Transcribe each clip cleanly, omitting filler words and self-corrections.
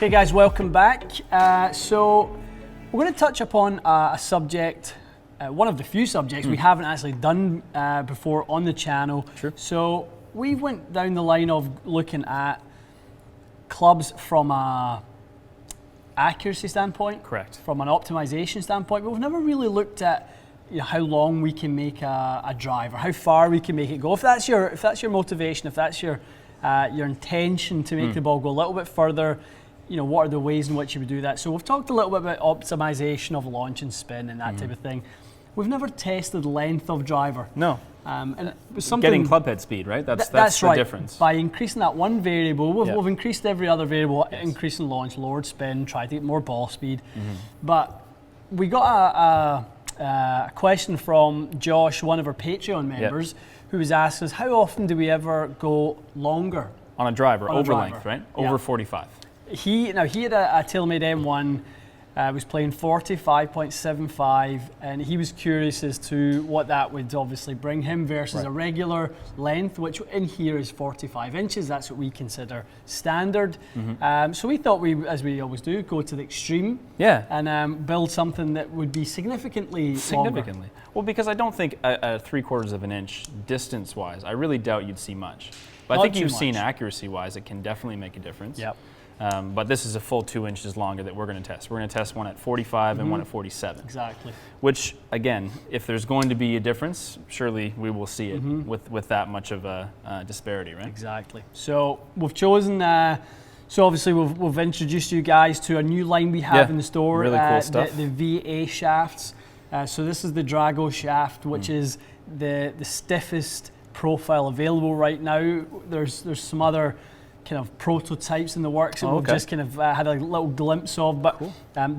Okay guys, welcome back. So we're going to touch upon a subject, one of the few subjects we haven't actually done before on the channel. True. So we went down the line of looking at clubs from a accuracy standpoint. Correct. From an optimization standpoint, but we've never really looked at how long we can make a drive or how far we can make it go. If that's your motivation, if that's your intention to make the ball go a little bit further, what are the ways in which you would do that? So we've talked a little bit about optimization of launch and spin and that type of thing. We've never tested length of driver. No. And it was something Getting club head speed, right? That's the right. difference. By increasing that one variable, we've increased every other variable, increasing launch, lowered spin, tried to get more ball speed. But we got a question from Josh, one of our Patreon members, who was asked us, how often do we ever go longer? On a driver, On a over driver. length, right? Over 45. He had a TaylorMade M1, was playing 45.75, and he was curious as to what that would obviously bring him versus a regular length, which in here is 45 inches. That's what we consider standard. So we thought as we always do, go to the extreme and build something that would be significantly longer. Well, because I don't think a 3/4 of an inch distance-wise, I really doubt you'd see much. But I think you've seen accuracy-wise, it can definitely make a difference. Yep. But this is a full 2 inches longer that we're going to test. We're going to test one at 45 and one at 47. Exactly. Which, again, if there's going to be a difference, surely we will see it with that much of a disparity, right? Exactly. So we've chosen, so obviously we've introduced you guys to a new line we have in the store. Really cool stuff. The VA shafts. So this is the Drago shaft, which is the stiffest profile available right now. There's some other kind of prototypes in the works that we've just kind of had a little glimpse of, but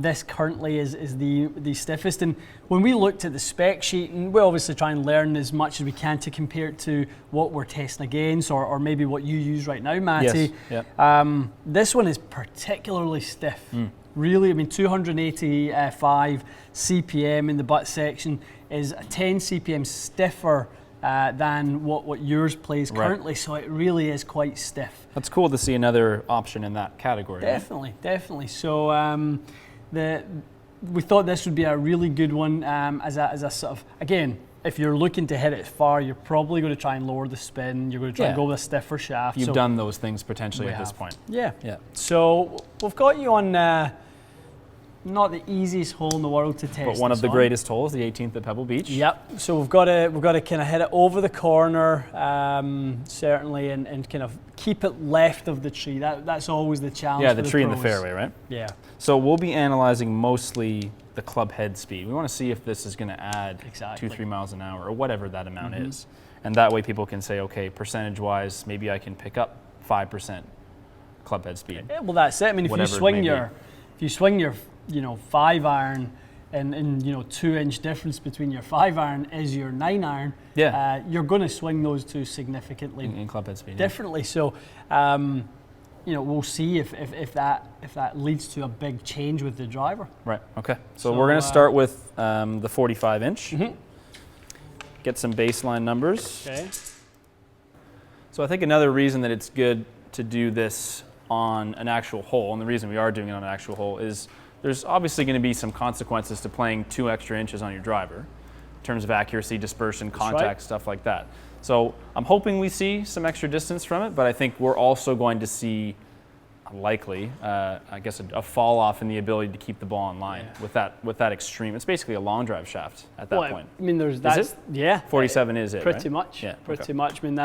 this currently is the stiffest. And when we looked at the spec sheet, and we obviously try and learn as much as we can to compare it to what we're testing against, or maybe what you use right now, Matty. Yes. Yep. This one is particularly stiff. Really, I mean, 285 CPM in the butt section is 10 CPM stiffer than what yours plays currently, so it really is quite stiff. That's cool to see another option in that category. Definitely, definitely. So we thought this would be a really good one as a sort of, again, if you're looking to hit it far, you're probably going to try and lower the spin. You're going to try and go with a stiffer shaft. You've done those things potentially at this point. Yeah. So we've got you on not the easiest hole in the world to test. But one of the greatest holes, the 18th at Pebble Beach. Yep. So we've got to kind of hit it over the corner, certainly, and kind of keep it left of the tree. That's always the challenge. Yeah, the tree in the fairway, right? Yeah. So we'll be analyzing mostly the club head speed. We want to see if this is going to add 2-3 miles an hour or whatever that amount is, and that way people can say, okay, percentage-wise, maybe I can pick up 5% club head speed. Yeah, well, that's it. I mean, if you swing your 5 iron and 2 inch difference between your 5 iron is your 9 iron, you're going to swing those two significantly in club head speed differently. So we'll see if that leads to a big change with the driver. Right. Okay. So we're going to start with the 45 inch. Get some baseline numbers. Okay. So I think another reason that it's good to do this on an actual hole, and the reason we are doing it on an actual hole, is there's obviously going to be some consequences to playing 2 extra inches on your driver in terms of accuracy, dispersion, contact, stuff like that. So I'm hoping we see some extra distance from it, but I think we're also going to see likely, I guess, a fall off in the ability to keep the ball in line with that extreme. It's basically a long drive shaft at that point. I mean, Is it? 47 is it, pretty right? much. Yeah. Pretty much. I mean,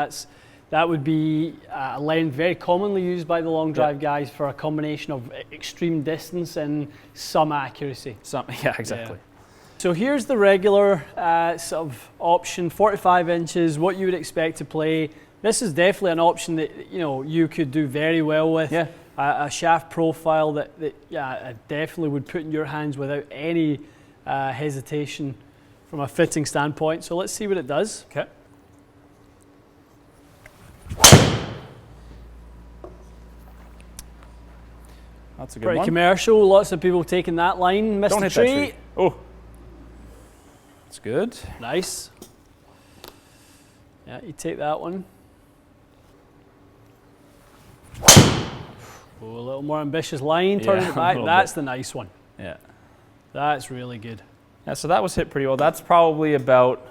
that would be a length very commonly used by the long drive guys for a combination of extreme distance and some accuracy. Yeah, exactly. So here's the regular sort of option, 45 inches, what you would expect to play. This is definitely an option that you could do very well with. Yeah. A shaft profile that definitely would put in your hands without any hesitation from a fitting standpoint. So let's see what it does. Okay. That's a good one. Pretty commercial. Lots of people taking that line. Missed the tree. Don't hit that tree. Oh. That's good. Nice. Yeah, you take that one. Oh, a little more ambitious line, turning Yeah, it back. a little That's bit. the nice one. Yeah. That's really good. Yeah, so that was hit pretty well. That's probably about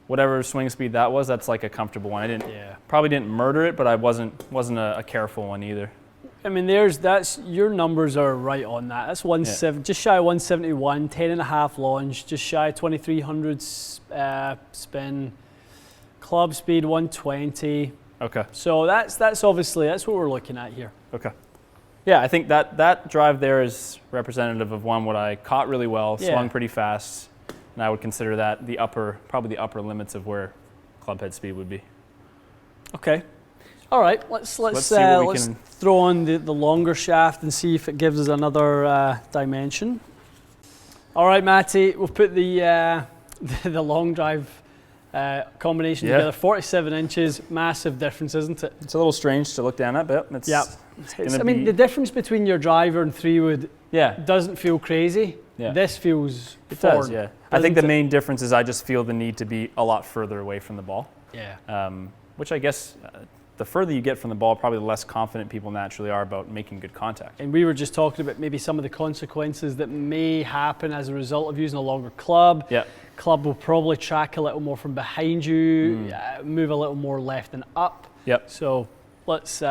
whatever swing speed that was. That's like a comfortable one. Probably didn't murder it, but I wasn't a careful one either. I mean, your numbers are right on that. That's 170, just shy of 171, 10.5 launch, just shy of 2300 spin, club speed 120. Okay. So that's obviously that's what we're looking at here. Okay. Yeah, I think that drive there is representative of what I caught really well, swung pretty fast, and I would consider that probably the upper limits of where club head speed would be. Okay. All right. Let's throw on the longer shaft and see if it gives us another dimension. All right, Matty, we've put the long drive combination together. 47 inches, massive difference, isn't it? It's a little strange to look down at, but the difference between your driver and 3-wood doesn't feel crazy. Yeah. This feels It foreign, does, yeah. I think the main difference is I just feel the need to be a lot further away from the ball. Yeah. Which I guess the further you get from the ball, probably the less confident people naturally are about making good contact. And we were just talking about maybe some of the consequences that may happen as a result of using a longer club. Yeah. Club will probably track a little more from behind you, move a little more left and up. Yep. So let's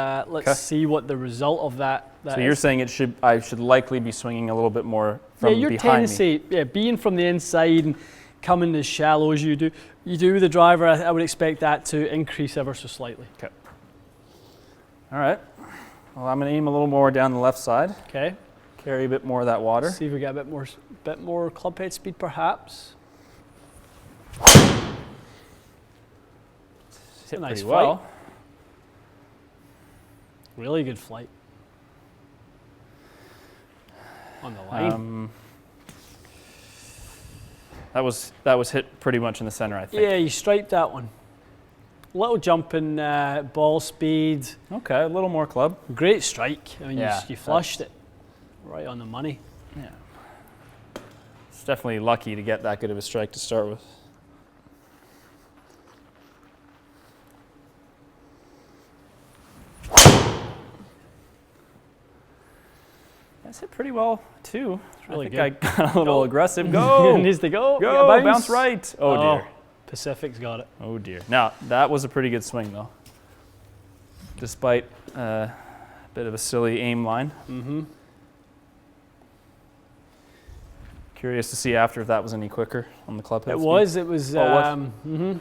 see what the result of that so you're is. saying I should likely be swinging a little bit more from your behind tendency, me. being from the inside and coming as shallow as you do with the driver, I would expect that to increase ever so slightly. Okay. All right. Well, I'm going to aim a little more down the left side. Okay. Carry a bit more of that water. See if we get a bit more club head speed, perhaps. Hit nice pretty well. flight. Really good flight. On the line. That was hit pretty much in the center, I think. Yeah, you striped that one. Little jump in ball speed. Okay, a little more club. Great strike. I mean, Yeah, you flushed it right on the money. Yeah. It's definitely lucky to get that good of a strike to start with. That's hit pretty well too. It's really I good. got a little aggressive. Go! It needs to go. Go! Bounce right. Oh dear. Pacific's got it. Oh dear. Now that was a pretty good swing though, despite a bit of a silly aim line. Mm-hmm. Curious to see after if that was any quicker on the club head. It speed. was. It was.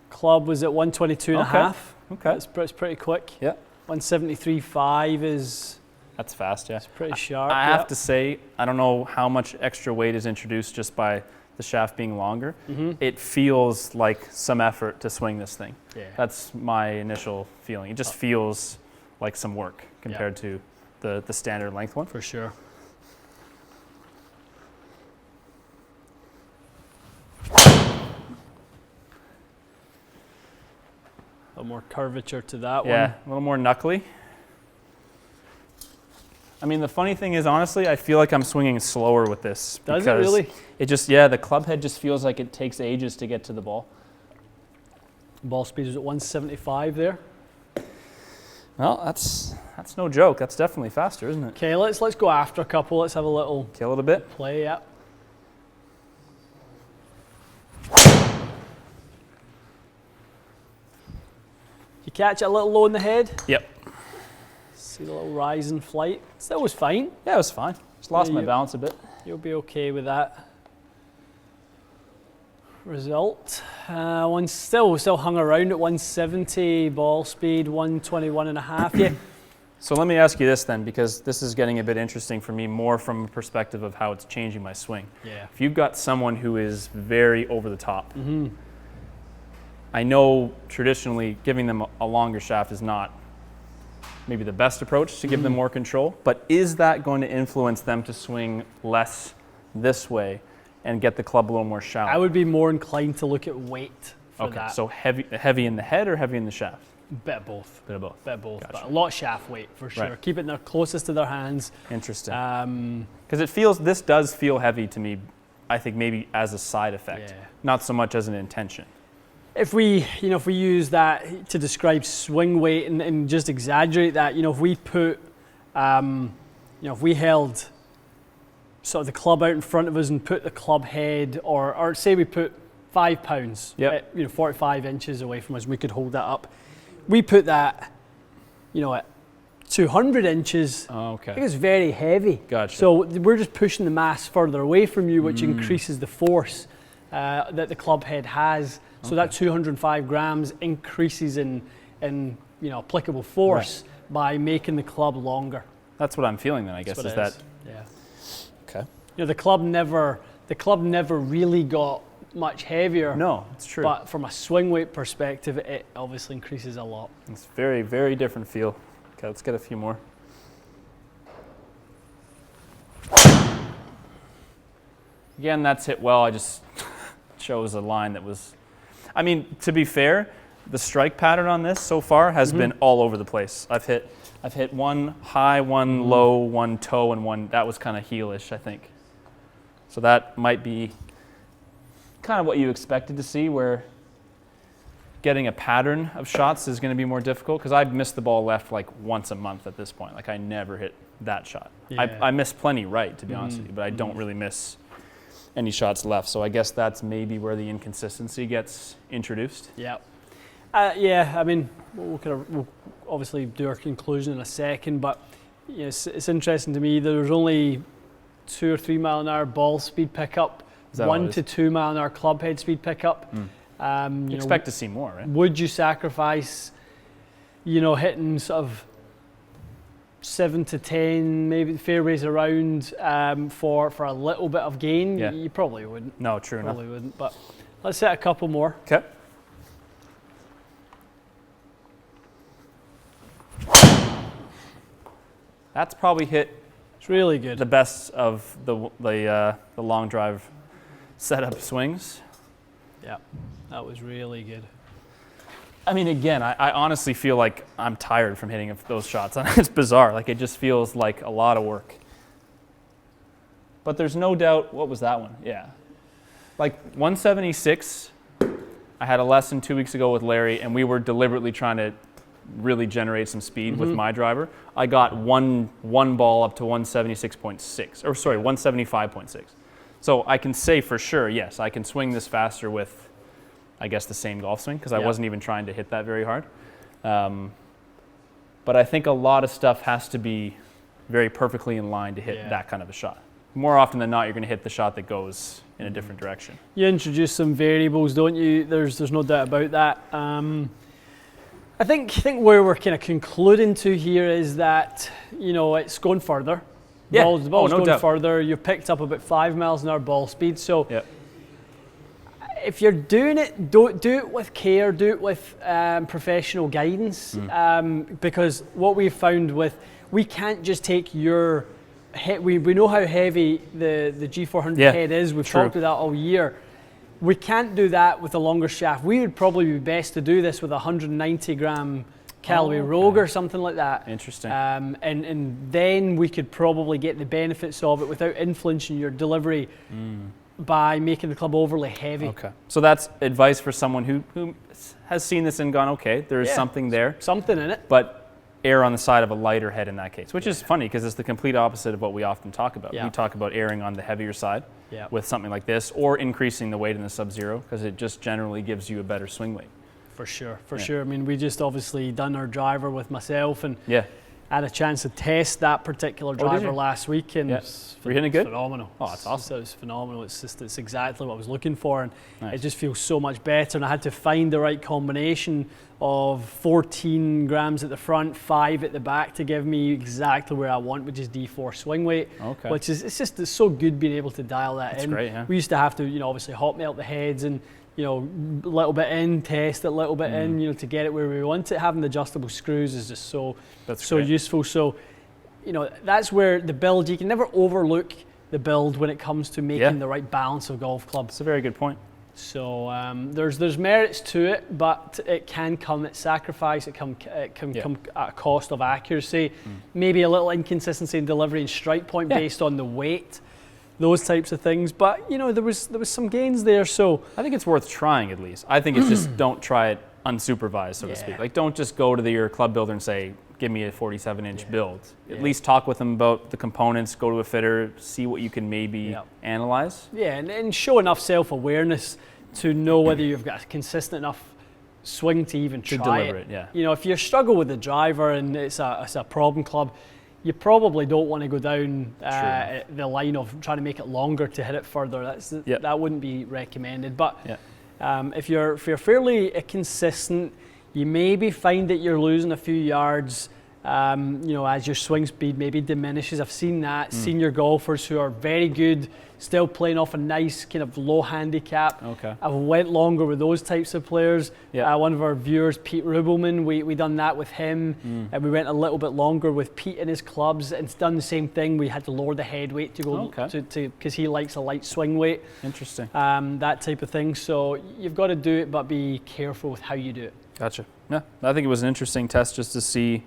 Club was at 122 and a half. Okay. It's pretty quick. Yeah. 173.5 is. That's fast. Yeah. It's pretty sharp. I have to say, I don't know how much extra weight is introduced just by the shaft being longer. Mm-hmm. It feels like some effort to swing this thing. Yeah. That's my initial feeling. It just feels like some work compared to the standard length one. For sure. A little more curvature to that one. Yeah, a little more knuckly. I mean, the funny thing is, honestly, I feel like I'm swinging slower with this. Does it really? It just, the club head just feels like it takes ages to get to the ball. Ball speed is at 175 there. Well, that's no joke. That's definitely faster, isn't it? Okay, let's go after a couple. Let's have a little Kill it a bit. play. Yeah. You catch it a little low in the head. Yep. See the little rise in flight. Still was fine. Yeah, it was fine. Just lost Yeah, my balance a bit. You'll be okay with that result. Still hung around at 170 ball speed, 121 and a half. Yeah. So let me ask you this then, because this is getting a bit interesting for me, more from a perspective of how it's changing my swing. Yeah. If you've got someone who is very over the top, Mm-hmm. I know traditionally giving them a longer shaft is not maybe the best approach to give them more control, but is that going to influence them to swing less this way and get the club a little more shallow? I would be more inclined to look at weight for Okay, that. so heavy in the head or heavy in the shaft? Bit of both. Bit of both. Bit of both, Gotcha. but a lot of shaft weight for sure. Right. Keep it in their closest to their hands. Interesting. Because this does feel heavy to me, I think maybe as a side effect, Yeah. not so much as an intention. if we use that to describe swing weight and just exaggerate that, if we put, if we held sort of the club out in front of us and put the club head, or say we put 5 pounds, Yep. at, 45 inches away from us, we could hold that up. We put that, at 200 inches. Oh, okay. I think it's very heavy. Gotcha. So we're just pushing the mass further away from you, which increases the force that the club head has. So that 205 grams increases in applicable force by making the club longer. That's what I'm feeling then, I guess, That's is what it that. is. Yeah. Okay. The club never really got much heavier. No, it's true. But from a swing weight perspective, it obviously increases a lot. It's very, very different feel. Okay, let's get a few more. Again, that's hit well. I just chose a line that was, I mean, to be fair, the strike pattern on this so far has been all over the place. I've hit one high, one low, one toe, and one, that was kind of heelish, I think. So that might be kind of what you expected to see, where getting a pattern of shots is going to be more difficult, because I've missed the ball left like once a month at this point. Like I never hit that shot. Yeah. I miss plenty right, to be honest with you, but I don't really miss any shots left. So I guess that's maybe where the inconsistency gets introduced. Yeah. I mean, we'll obviously do our conclusion in a second, but it's interesting to me. There's only 2 or 3 mile an hour ball speed pickup, 1 to 2 mile an hour club head speed pickup. You expect to see more, right? Would you sacrifice, hitting sort of 7 to 10, maybe fairways around for a little bit of gain? Yeah. You probably wouldn't. No, true enough. Probably wouldn't. But let's hit a couple more. Okay. That's probably hit It's really good. the best of the long drive setup swings. Yeah, that was really good. I mean, again, I honestly feel like I'm tired from hitting those shots. It's bizarre. Like, it just feels like a lot of work. But there's no doubt, what was that one? Yeah. Like 176, I had a lesson 2 weeks ago with Larry, and we were deliberately trying to really generate some speed with my driver. I got one ball up to 176.6, or sorry, 175.6. So I can say for sure, yes, I can swing this faster with, I guess, the same golf swing, because I wasn't even trying to hit that very hard. But I think a lot of stuff has to be very perfectly in line to hit that kind of a shot. More often than not, you're going to hit the shot that goes in a different direction. You introduce some variables, don't you? There's no doubt about that. I think where we're kind of concluding to here is that, it's going further. Yeah. The ball's no going doubt. further. You've picked up about 5 miles an hour ball speed. So if you're doing it, don't do it with care. Do it with professional guidance. Because what we've found we can't just take your head. We know how heavy the G400 head is. We've talked about that all year. We can't do that with a longer shaft. We would probably be best to do this with a 190 gram Callaway Rogue or something like that. Interesting. And then we could probably get the benefits of it without influencing your delivery by making the club overly heavy. Okay. So that's advice for someone who has seen this and gone, okay, there is something there. Something in it. But err on the side of a lighter head in that case, which is funny because it's the complete opposite of what we often talk about. We talk about erring on the heavier side with something like this, or increasing the weight in the Sub-Zero, because it just generally gives you a better swing weight. For sure. I mean, we just obviously done our driver with myself, and I had a chance to test that particular driver last week, and were you hitting it good? Phenomenal. Oh, that's awesome. It was phenomenal. It's exactly what I was looking for, and it just feels so much better. And I had to find the right combination of 14 grams at the front, 5 at the back to give me exactly where I want, which is D4 swing weight. Okay. Which is it's so good being able to dial that in. That's great. Yeah. We used to have to obviously hot melt the heads and a little bit in, test it a little bit in, to get it where we want it. Having the adjustable screws is just so useful. So, that's where the build, you can never overlook the build when it comes to making the right balance of golf clubs. That's a very good point. So there's merits to it, but it can come at sacrifice. It can come at a cost of accuracy, maybe a little inconsistency in delivery and strike point based on the weight. those types of things. But you know, there was some gains there. So I think it's worth trying at least. I think it's just don't try it unsupervised, so to speak. Like, don't just go to your club builder and say, give me a 47-inch build. At least talk with them about the components, go to a fitter, see what you can maybe analyze. Yeah, and show enough self-awareness to know whether you've got a consistent enough swing to even try to deliver it. Yeah. You know, if you struggle with the driver and it's a problem club, you probably don't want to go down the line of trying to make it longer to hit it further. That wouldn't be recommended. But if you're fairly consistent, you maybe find that you're losing a few yards, you know, as your swing speed maybe diminishes. I've seen that. Senior golfers who are very good, still playing off a nice kind of low handicap. I've went longer with those types of players. One of our viewers, Pete Rubelman, we done that with him, and we went a little bit longer with Pete in his clubs, and it's done the same thing. We had to lower the head weight to go because he likes a light swing weight. Interesting. That type of thing. So you've got to do it, but be careful with how you do it. Gotcha. Yeah, I think it was an interesting test just to see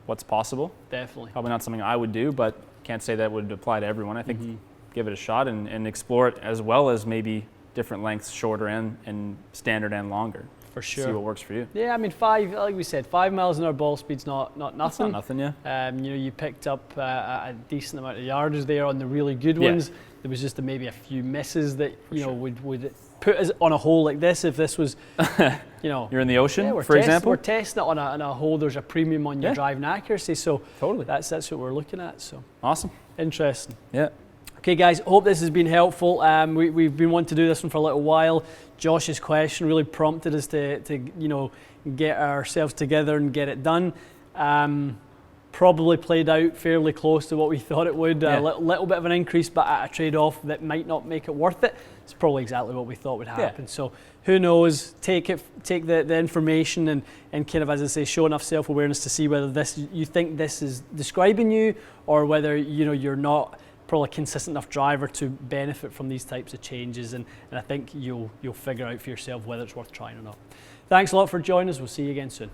what's possible. Definitely. Probably not something I would do, but can't say that would apply to everyone. I think give it a shot and explore it, as well as maybe different lengths, shorter and standard and longer. For sure. See what works for you. Yeah, I mean, like we said, 5 miles an hour ball speed's not nothing. It's not nothing, yeah. You know, you picked up a decent amount of yardage there on the really good ones. There was just maybe a few misses that would put us on a hole like this. If this was, you know, you're in the ocean, for example. We're testing it on a hole. There's a premium on your driving accuracy. So that's what we're looking at. So awesome, interesting. Yeah. Okay, guys, hope this has been helpful. We've been wanting to do this one for a little while. Josh's question really prompted us to you know, get ourselves together and get it done. Probably played out fairly close to what we thought it would. A little bit of an increase, but at a trade-off that might not make it worth it. It's probably exactly what we thought would happen. So who knows? Take the information and kind of, as I say, show enough self-awareness to see whether you think this is describing you, or whether you're not probably a consistent enough driver to benefit from these types of changes. And I think you'll figure out for yourself whether it's worth trying or not. Thanks a lot for joining us. We'll see you again soon.